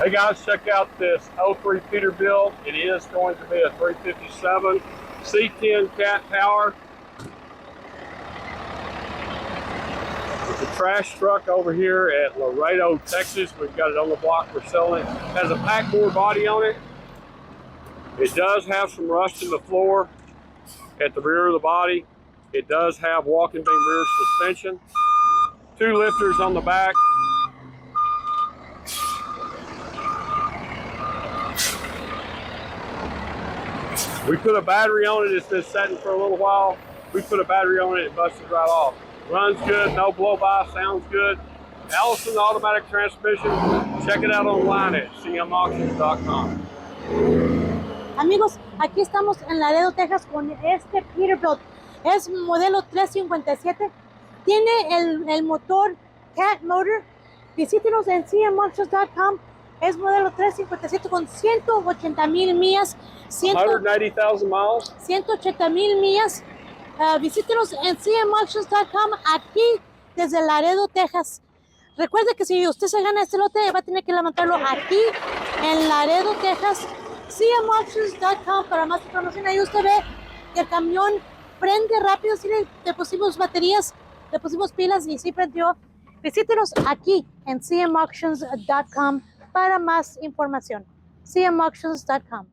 Hey guys, check out this 03 Peterbilt. It is going to be a 357 C10 cat power. It's a trash truck over here at Laredo, Texas. We've got it on the block for selling. It has a packboard body on it. It does have some rust in the floor at the rear of the body. It does have walking beam rear suspension. 2 lifters on the back. We put a battery on it. It's been sitting for a little while. We put a battery on it. It busted right off. Runs good. No blow-by. Sounds good. Allison automatic transmission. Check it out online at cmauctions.com. Amigos, aquí estamos en Laredo, Texas con este Peterbilt. Es modelo 357. Tiene el motor Cat Motor. Visítenos en cmauctions.com. Es modelo 357 con 180,000 millas. 180,000 miles. 180,000 millas. Visítenos en cmauctions.com aquí desde Laredo, Texas. Recuerde que si usted se gana este lote, va a tener que levantarlo aquí en Laredo, Texas. cmauctions.com para más información. Ahí usted ve que el camión prende rápido. Si le pusimos baterías, le pusimos pilas y sí prendió. Visítenos aquí en cmauctions.com para más información. cmauctions.com.